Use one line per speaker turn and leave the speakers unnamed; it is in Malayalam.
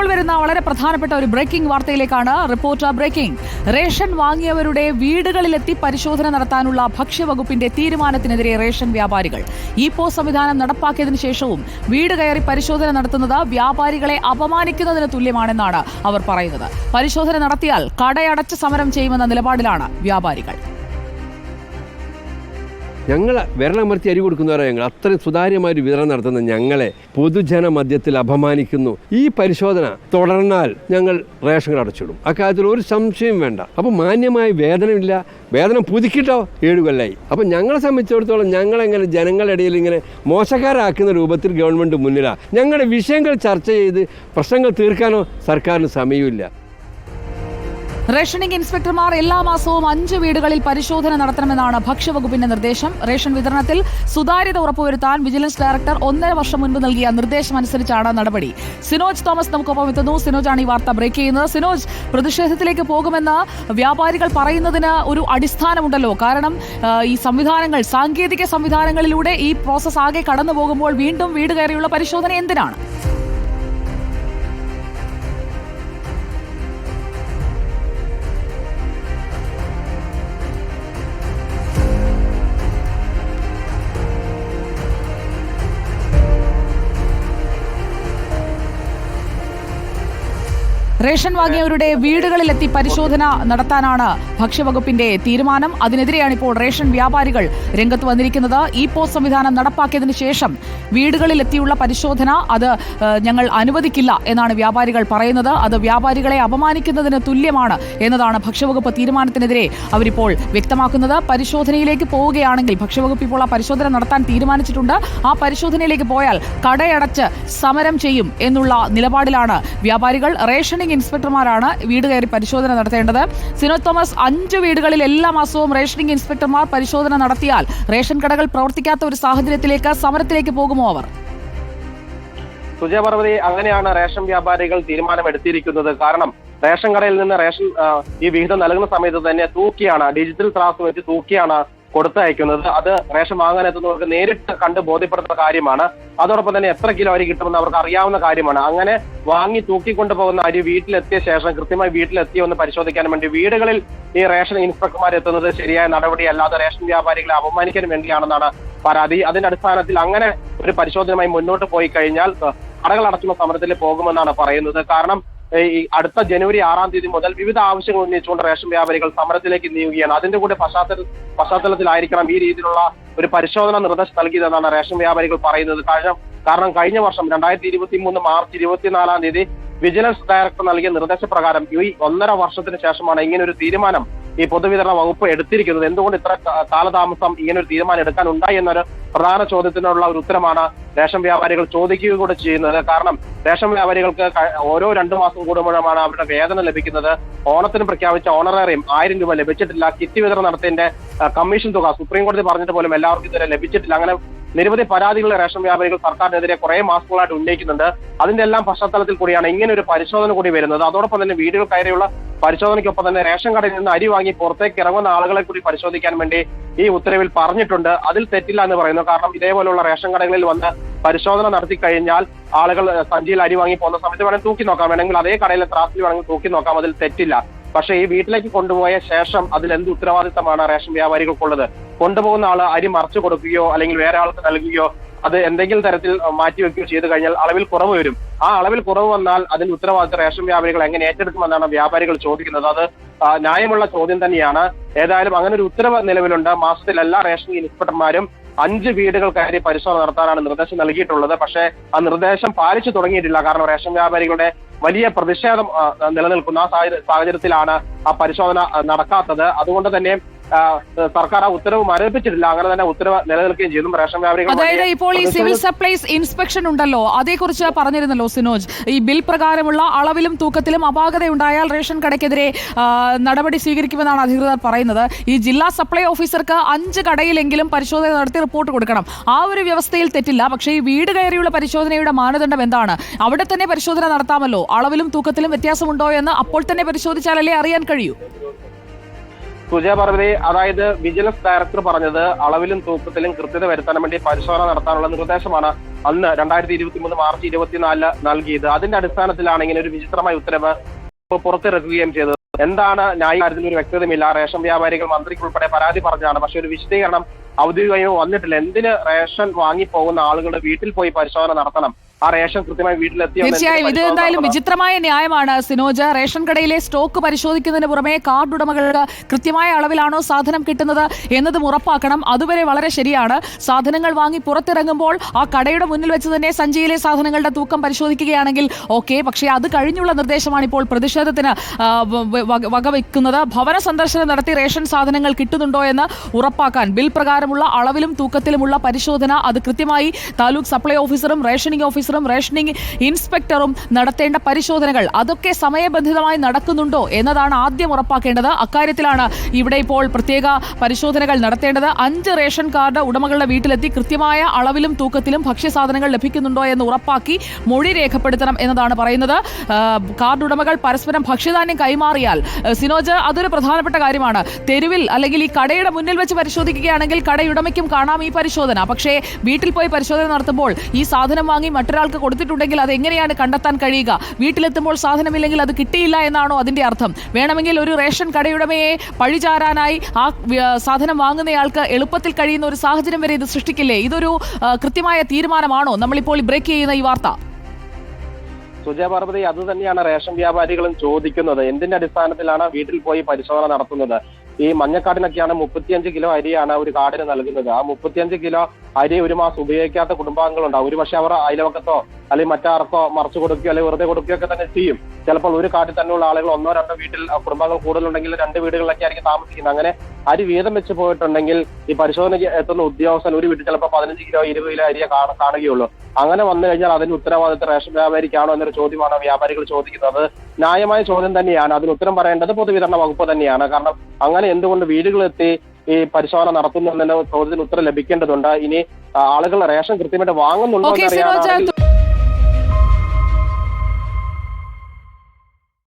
ഇപ്പോൾ വരുന്ന വളരെ പ്രധാനപ്പെട്ട ഒരു ബ്രേക്കിംഗ് വാർത്തയിലേക്കാണ്. Reporter breaking. റേഷൻ വാങ്ങിയവരുടെ വീടുകളിലെത്തി പരിശോധന നടത്താനുള്ള ഭക്ഷ്യവകുപ്പിന്റെ തീരുമാനത്തിനെതിരെ റേഷൻ വ്യാപാരികൾ. ഇ-പോസ് സംവിധാനം നടപ്പാക്കിയതിനു ശേഷവും വീട് കയറി പരിശോധന നടത്തുന്നത് വ്യാപാരികളെ അപമാനിക്കുന്നതിന് തുല്യമാണെന്നാണ് അവർ പറയുന്നത്. പരിശോധന നടത്തിയാൽ കടയടച്ച് സമരം ചെയ്യുമെന്ന നിലപാടിലാണ് വ്യാപാരികൾ.
ഞങ്ങൾ വിരളമർത്തി അരി കൊടുക്കുന്നവരാണ് ഞങ്ങൾ. അത്രയും സുതാര്യമായൊരു വിതരണം നടത്തുന്ന ഞങ്ങളെ പൊതുജന മധ്യത്തിൽ അപമാനിക്കുന്നു. ഈ പരിശോധന തുടർന്നാൽ ഞങ്ങൾ റേഷൻ കട അടച്ചിടും. അക്കാര്യത്തിൽ ഒരു സംശയം വേണ്ട. അപ്പോൾ മാന്യമായ വേതനമില്ല, വേതനം പുതുക്കിയിട്ടോ 7 കൊല്ലമായി. അപ്പം ഞങ്ങളെ സംബന്ധിച്ചിടത്തോളം ഞങ്ങളെങ്ങനെ ജനങ്ങളുടെ ഇടയിൽ ഇങ്ങനെ മോശക്കാരാക്കുന്ന രൂപത്തിൽ ഗവൺമെൻറ് മുന്നിലാണ്. ഞങ്ങളുടെ വിഷയങ്ങൾ ചർച്ച ചെയ്ത് പ്രശ്നങ്ങൾ തീർക്കാനോ സർക്കാരിന് സമയമില്ല.
റേഷനിംഗ് ഇൻസ്പെക്ടർമാർ എല്ലാ മാസവും 5 വീടുകളിൽ പരിശോധന നടത്തണമെന്നാണ് ഭക്ഷ്യവകുപ്പിന്റെ നിർദ്ദേശം. റേഷൻ വിതരണത്തിൽ സുതാര്യത ഉറപ്പുവരുത്താൻ വിജിലൻസ് ഡയറക്ടർ 1.5 വർഷം മുൻപ് നൽകിയ നിർദ്ദേശമനുസരിച്ചാണ് നടപടി. സിനോജ് തോമസ് നമുക്കൊപ്പം എത്തുന്നു. സിനോജാണ് ഈ വാർത്ത ബ്രേക്ക് ചെയ്യുന്നത്. സിനോജ്, പ്രതിഷേധത്തിലേക്ക് പോകുമെന്ന് വ്യാപാരികൾ പറയുന്നതിന് ഒരു അടിസ്ഥാനമുണ്ടല്ലോ. കാരണം ഈ സംവിധാനങ്ങൾ, സാങ്കേതിക സംവിധാനങ്ങളിലൂടെ ഈ പ്രോസസ് ആകെ കടന്നു പോകുമ്പോൾ വീണ്ടും വീട് കയറിയുള്ള പരിശോധന എന്തിനാണ്? റേഷൻ വാങ്ങിയവരുടെ വീടുകളിലെത്തി പരിശോധന നടത്താനാണ് ഭക്ഷ്യവകുപ്പിന്റെ തീരുമാനം. അതിനെതിരെയാണ് ഇപ്പോൾ റേഷൻ വ്യാപാരികൾ രംഗത്ത് വന്നിരിക്കുന്നത്. ഇ-പോസ് സംവിധാനം നടപ്പാക്കിയതിനു ശേഷം വീടുകളിലെത്തിയുള്ള പരിശോധന അത് ഞങ്ങൾ അനുവദിക്കില്ല എന്നാണ് വ്യാപാരികൾ പറയുന്നത്. അത് വ്യാപാരികളെ അപമാനിക്കുന്നതിന് തുല്യമാണ് എന്നതാണ് ഭക്ഷ്യവകുപ്പ് തീരുമാനത്തിനെതിരെ അവരിപ്പോൾ വ്യക്തമാക്കുന്നത്. പരിശോധനയിലേക്ക് പോവുകയാണെങ്കിൽ ഭക്ഷ്യവകുപ്പ് ഇപ്പോൾ ആ പരിശോധന നടത്താൻ തീരുമാനിച്ചിട്ടുണ്ട്. ആ പരിശോധനയിലേക്ക് പോയാൽ കടയടച്ച് സമരം ചെയ്യും എന്നുള്ള നിലപാടിലാണ് വ്യാപാരികൾ. റേഷനിംഗ് ഇൻസ്പെക്ടർമാരാണ് വീട് കയറി പരിശോധന നടത്തേണ്ടത്. സിനോജ് തോമസ്, 5 വീടുകളിൽ എല്ലാ മാസവും റേഷനിംഗ് ഇൻസ്പെക്ടർമാർ പരിശോധന നടത്തിയാൽ റേഷൻ കടകൾ പ്രവർത്തിക്കാത്ത ഒരു സാഹചര്യത്തിലേക്ക്, സമരത്തിലേക്ക് പോകുമോ അവർ?
സുജയപർവതി, അങ്ങനെയാണ് റേഷൻ വ്യാപാരികൾ തീരുമാനമെടുത്തിരിക്കുന്നത്. കാരണം റേഷൻ കടയിൽ നിന്ന് റേഷൻ ഈ വിഹിതം നൽകുന്ന സമയത്ത് തന്നെ തൂക്കിയാണ്, ഡിജിറ്റൽ ത്രാസ് വെച്ച് തൂക്കിയാണ് കൊടുത്തയക്കുന്നത്. അത് റേഷൻ വാങ്ങാനെത്തുന്നവർക്ക് നേരിട്ട് കണ്ട് ബോധ്യപ്പെടുത്തുന്ന കാര്യമാണ്. അതോടൊപ്പം തന്നെ എത്ര കിലോ അരി കിട്ടുമെന്ന് അവർക്ക് അറിയാവുന്ന കാര്യമാണ്. അങ്ങനെ വാങ്ങി തൂക്കിക്കൊണ്ടു പോകുന്ന അരി വീട്ടിലെത്തിയ ശേഷം കൃത്യമായി വീട്ടിലെത്തിയോ എന്ന് പരിശോധിക്കാൻ വേണ്ടി വീടുകളിൽ ഈ റേഷൻ ഇൻസ്പെക്ടർമാർ എത്തുന്നത് ശരിയായ നടപടിയല്ലാതെ റേഷൻ വ്യാപാരികളെ അപമാനിക്കാൻ വേണ്ടിയാണെന്നാണ് പരാതി. അതിന്റെ അടിസ്ഥാനത്തിൽ അങ്ങനെ ഒരു പരിശോധനയുമായി മുന്നോട്ട് പോയി കഴിഞ്ഞാൽ കടകൾ അടച്ചുള്ള സമരത്തിൽ പോകുമെന്നാണ് പറയുന്നത്. കാരണം ഈ അടുത്ത ജനുവരി 6-ാം തീയതി മുതൽ വിവിധ ആവശ്യങ്ങൾ ഉന്നയിച്ചുകൊണ്ട് റേഷൻ വ്യാപാരികൾ സമരത്തിലേക്ക് നീങ്ങുകയാണ്. അതിന്റെ കൂടെ പശ്ചാത്തലത്തിലായിരിക്കണം ഈ രീതിയിലുള്ള ഒരു പരിശോധന നിർദ്ദേശം നൽകിയതെന്നാണ് റേഷൻ വ്യാപാരികൾ പറയുന്നത്. കാരണം കഴിഞ്ഞ വർഷം 2023 മാർച്ച് 24-ാം തീയതി വിജിലൻസ് ഡയറക്ടർ നൽകിയ നിർദ്ദേശപ്രകാരം ഈ 1.5 വർഷത്തിന് ശേഷമാണ് ഇങ്ങനെ ഒരു തീരുമാനം ഈ പൊതുവിതരണ വകുപ്പ് എടുത്തിരിക്കുന്നത്. എന്തുകൊണ്ട് ഇത്ര കാലതാമസം ഇങ്ങനെ ഒരു തീരുമാനം എടുക്കാൻ ഉണ്ടായി എന്നൊരു പ്രധാന ചോദ്യത്തിനുള്ള ഒരു ഉത്തരമാണ് റേഷൻ വ്യാപാരികൾ ചോദിക്കുക കൂടെ ചെയ്യുന്നത്. കാരണം റേഷൻ വ്യാപാരികൾക്ക് ഓരോ 2 മാസം കൂടുമ്പോഴാണ് അവരുടെ വേതനം ലഭിക്കുന്നത്. ഓണത്തിന് പ്രഖ്യാപിച്ച ഓണറേറിയം 1000 രൂപ ലഭിച്ചിട്ടില്ല. കിറ്റ് വിതരണം നടത്തിയതിന്റെ കമ്മീഷൻ തുക സുപ്രീം കോടതി പറഞ്ഞിട്ട് പോലും എല്ലാവർക്കും ഇതുവരെ ലഭിച്ചിട്ടില്ല. അങ്ങനെ നിരവധി പരാതികൾ റേഷൻ വ്യാപാരികൾ സർക്കാരിനെതിരെ കുറെ മാസങ്ങളായിട്ട് ഉന്നയിക്കുന്നുണ്ട്. അതിന്റെ എല്ലാം പശ്ചാത്തലത്തിൽ കൂടിയാണ് ഇങ്ങനെ ഒരു പരിശോധന കൂടി വരുന്നത്. അതോടൊപ്പം തന്നെ വീടുകൾ കയറിയുള്ള പരിശോധനയ്ക്കൊപ്പം തന്നെ റേഷൻ കടയിൽ നിന്ന് അരി വാങ്ങി പുറത്തേക്ക് ഇറങ്ങുന്ന ആളുകളെ കൂടി പരിശോധിക്കാൻ വേണ്ടി ഈ ഉത്തരവിൽ പറഞ്ഞിട്ടുണ്ട്. അതിൽ തെറ്റില്ല എന്ന് പറയുന്നു. കാരണം ഇതേപോലുള്ള റേഷൻ കടകളിൽ വന്ന് പരിശോധന നടത്തി കഴിഞ്ഞാൽ ആളുകൾ സഞ്ചിയിൽ അരി വാങ്ങി പോകുന്ന സമയത്ത് വേണമെങ്കിൽ തൂക്കി നോക്കാം, വേണമെങ്കിൽ അതേ കടയിലെ ത്രാസിൽ വേണമെങ്കിൽ തൂക്കി നോക്കാം, അതിൽ തെറ്റില്ല. പക്ഷേ ഈ വീട്ടിലേക്ക് കൊണ്ടുപോയ ശേഷം അതിൽ എന്ത് ഉത്തരവാദിത്തമാണ് റേഷൻ വ്യാപാരികൾക്കുള്ളത്? കൊണ്ടുപോകുന്ന ആള് അരി മറിച്ചു കൊടുക്കുകയോ അല്ലെങ്കിൽ വേറെ ആൾക്ക് നൽകുകയോ അത് എന്തെങ്കിലും തരത്തിൽ മാറ്റിവെക്കുകയോ ചെയ്തു കഴിഞ്ഞാൽ അളവിൽ കുറവ് വരും. ആ അളവിൽ കുറവ് വന്നാൽ അതിന്റെ ഉത്തരവാദിത്തം റേഷൻ വ്യാപാരികൾ എങ്ങനെ ഏറ്റെടുക്കുമെന്നാണ് വ്യാപാരികൾ ചോദിക്കുന്നത്. അത് ന്യായമുള്ള ചോദ്യം തന്നെയാണ്. ഏതായാലും അങ്ങനെ ഒരു ഉത്തരവ് നിലവിലുണ്ട്. മാസത്തിൽ എല്ലാ റേഷൻ ഇൻസ്പെക്ടർമാരും 5 വീടുകൾ കയറി പരിശോധന നടത്താനാണ് നിർദ്ദേശം നൽകിയിട്ടുള്ളത്. പക്ഷേ ആ നിർദ്ദേശം പാലിച്ചു തുടങ്ങിയിട്ടില്ല. കാരണം റേഷൻ വ്യാപാരികളുടെ വലിയ പ്രതിഷേധം നിലനിൽക്കുന്ന സാഹചര്യത്തിലാണ് ആ പരിശോധന നടക്കാത്തത്. അതുകൊണ്ട് തന്നെ സർക്കാർ ആ ഉത്തരവ് മരവിപ്പിച്ചിട്ടില്ല. അങ്ങനെ തന്നെ ഉത്തരവ് നിലനിൽക്കുകയും ചെയ്തു. റേഷൻ വ്യാപാരികൾ,
അതായത് ഇപ്പോൾ ഈ സിവിൽ സപ്ലൈസ് ഇൻസ്പെക്ഷൻ ഉണ്ടല്ലോ, അതേക്കുറിച്ച് പറഞ്ഞിരുന്നല്ലോ സിനോജ്. ഈ ബിൽ പ്രകാരമുള്ള അളവിലും തൂക്കത്തിലും അപാകതയുണ്ടായാൽ റേഷൻ കടയ്ക്കെതിരെ നടപടി സ്വീകരിക്കുമെന്നാണ് അധികൃതർ പറയുന്നത്. ഈ ജില്ലാ സപ്ലൈ ഓഫീസർക്ക് 5 കടയിലെങ്കിലും പരിശോധന നടത്തി റിപ്പോർട്ട് കൊടുക്കണം. ആ ഒരു വ്യവസ്ഥയിൽ തെറ്റില്ല. പക്ഷേ ഈ വീട് കയറിയുള്ള പരിശോധനയുടെ മാനദണ്ഡം എന്താണ്? അവിടെ തന്നെ പരിശോധന നടത്താമല്ലോ. അളവിലും തൂക്കത്തിലും വ്യത്യാസമുണ്ടോ എന്ന് അപ്പോൾ തന്നെ പരിശോധിച്ചാലല്ലേ അറിയാൻ കഴിയൂ.
സുജയ പാർവതി, അതായത് വിജിലൻസ് ഡയറക്ടർ പറഞ്ഞത് അളവിലും തൂക്കത്തിലും കൃത്യത വരുത്താൻ വേണ്ടി പരിശോധന നടത്താനുള്ള നിർദ്ദേശമാണ് അന്ന് 2023 മാർച്ച് 24 നൽകിയത്. അതിന്റെ അടിസ്ഥാനത്തിലാണ് ഇങ്ങനെ ഒരു വിചിത്രമായ ഉത്തരവ് പുറത്തിറക്കുകയും ചെയ്തത്. എന്താണ് ന്യായീകരണത്തിന് ഒരു വ്യക്തതയുമില്ല. റേഷൻ വ്യാപാരികൾ മന്ത്രിക്കുൾപ്പെടെ പരാതി പറഞ്ഞതാണ്, പക്ഷെ ഒരു വിശദീകരണം ഔദ്യോഗികമായി വന്നിട്ടില്ല. എന്തിന് റേഷൻ വാങ്ങിപ്പോകുന്ന ആളുകളുടെ വീട്ടിൽ പോയി പരിശോധന നടത്തണം? ആ റേഷൻ കൃത്യമായി വീട്ടിലെത്തി?
തീർച്ചയായും ഇത് എന്തായാലും വിചിത്രമായ ന്യായമാണ് സിനോജ്. റേഷൻ കടയിലെ സ്റ്റോക്ക് പരിശോധിക്കുന്നതിന് പുറമെ കാർഡ് ഉടമകൾക്ക് കൃത്യമായ അളവിലാണോ സാധനം കിട്ടുന്നത് എന്നതും ഉറപ്പാക്കണം. അതുവരെ വളരെ ശരിയാണ്. സാധനങ്ങൾ വാങ്ങി പുറത്തിറങ്ങുമ്പോൾ ആ കടയുടെ മുന്നിൽ വെച്ച് തന്നെ സഞ്ചിയിലെ സാധനങ്ങളുടെ തൂക്കം പരിശോധിക്കുകയാണെങ്കിൽ ഓക്കെ. പക്ഷേ അത് കഴിഞ്ഞുള്ള നിർദ്ദേശമാണ് ഇപ്പോൾ പ്രതിഷേധത്തിന് വകവെക്കുന്നത്. ഭവന സന്ദർശനം നടത്തി റേഷൻ സാധനങ്ങൾ കിട്ടുന്നുണ്ടോ എന്ന് ഉറപ്പാക്കാൻ ബിൽ പ്രകാരമുള്ള അളവിലും തൂക്കത്തിലുമുള്ള പരിശോധന അത് കൃത്യമായി താലൂക്ക് സപ്ലൈ ഓഫീസറും റേഷനിംഗ് ഓഫീസറും റേഷനിംഗ് ഇൻസ്പെക്ടറും നടത്തേണ്ട പരിശോധനകൾ അതൊക്കെ സമയബന്ധിതമായി നടക്കുന്നുണ്ടോ എന്നതാണ് ആദ്യം ഉറപ്പാക്കേണ്ടത്. അക്കാര്യത്തിലാണ് ഇവിടെ ഇപ്പോൾ പ്രത്യേക പരിശോധനകൾ നടത്തേണ്ടത്. 5 റേഷൻ കാർഡ് ഉടമകളുടെ വീട്ടിലെത്തി കൃത്യമായ അളവിലും തൂക്കത്തിലും ഭക്ഷ്യസാധനങ്ങൾ ലഭിക്കുന്നുണ്ടോ എന്ന് ഉറപ്പാക്കി മൊഴി രേഖപ്പെടുത്തണം എന്നതാണ് പറയുന്നത്. കാർഡ് ഉടമകൾ പരസ്പരം ഭക്ഷ്യധാന്യം കൈമാറിയാൽ സിനോജ് അതൊരു പ്രധാനപ്പെട്ട കാര്യമാണ്. തെരുവിൽ അല്ലെങ്കിൽ ഈ കടയുടെ മുന്നിൽ വെച്ച് പരിശോധിക്കുകയാണെങ്കിൽ കടയുടമയ്ക്കും കാണാം ഈ പരിശോധന. പക്ഷേ വീട്ടിൽ പോയി പരിശോധന നടത്തുമ്പോൾ ഈ സാധനം വാങ്ങി മറ്റൊരാൾക്ക് കൊടുത്തിട്ടുണ്ടെങ്കിൽ അത് എങ്ങനെയാണ് കണ്ടെത്താൻ കഴിയുക? വീട്ടിലെത്തുമ്പോൾ സാധനമില്ലെങ്കിൽ അത് കിട്ടിയില്ല എന്നാണോ അതിന്റെ അർത്ഥം? വേണമെങ്കിൽ ഒരു റേഷൻ കടയുടമയെ പഴിചാരാനായി ആ സാധനം വാങ്ങുന്നയാൾക്ക് എളുപ്പത്തിൽ കഴിയുന്ന ഒരു സാഹചര്യം വരെ ഇത് സൃഷ്ടിക്കില്ലേ? ഇതൊരു കൃത്യമായ തീരുമാനമാണോ നമ്മളിപ്പോൾ ബ്രേക്ക് ചെയ്യുന്ന ഈ വാർത്ത?
സുജയ പാർവതി, അത് തന്നെയാണ് റേഷൻ വ്യാപാരികളും ചോദിക്കുന്നത്. എന്തിന്റെ അടിസ്ഥാനത്തിലാണ് വീട്ടിൽ പോയി പരിശോധന നടത്തുന്നത്? ഈ മഞ്ഞക്കാടിനൊക്കെയാണ് 35 കിലോ അരിയാണ് ഒരു കാർഡിന് നൽകുന്നത്. ആ 35 കിലോ അരി ഒരു മാസം ഉപയോഗിക്കാത്ത കുടുംബാംഗങ്ങളുണ്ടാവും. ഒരു പക്ഷെ അവർ അയൽവക്കത്തോ അല്ലെങ്കിൽ മറ്റാർക്കോ മറച്ചു കൊടുക്കുകയോ അല്ലെങ്കിൽ വെറുതെ കൊടുക്കുകയൊക്കെ തന്നെ ചെയ്യും. ചിലപ്പോൾ ഒരു കാർഡിൽ തന്നെയുള്ള ആളുകൾ 1-2 വീട്ടിൽ കുടുംബാംഗങ്ങൾ കൂടുതലുണ്ടെങ്കിൽ 2 വീടുകളിലൊക്കെ ആയിരിക്കും താമസിക്കുന്നത്. അങ്ങനെ അരി വീതം വെച്ച് പോയിട്ടുണ്ടെങ്കിൽ ഈ പരിശോധനയ്ക്ക് എത്തുന്ന ഉദ്യോഗസ്ഥൻ ഒരു വീട്ടിൽ ചിലപ്പോൾ 15 കിലോ 20 കിലോ അരിയെ കാണുകയുള്ളൂ. അങ്ങനെ വന്നു കഴിഞ്ഞാൽ അതിന് ഉത്തരവാദിത്വം റേഷൻ വ്യാപാരിക്കാണോ എന്നൊരു ചോദ്യമാണ് വ്യാപാരികൾ ചോദിക്കുന്നത്. ന്യായമായ ചോദ്യം തന്നെയാണ്. അതിന് ഉത്തരം പറയേണ്ടത് പൊതുവിതരണ വകുപ്പ് തന്നെയാണ്. കാരണം അങ്ങനെ എന്തുകൊണ്ട് വീടുകളെത്തി ഈ പരിശോധന നടത്തുന്നുണ്ടെന്ന ചോദ്യത്തിന് ഉത്തരം ലഭിക്കേണ്ടതുണ്ട്. ഇനി ആളുകൾ റേഷൻ കൃത്യമായിട്ട് വാങ്ങുന്നുണ്ടോ എന്നറിയാൻ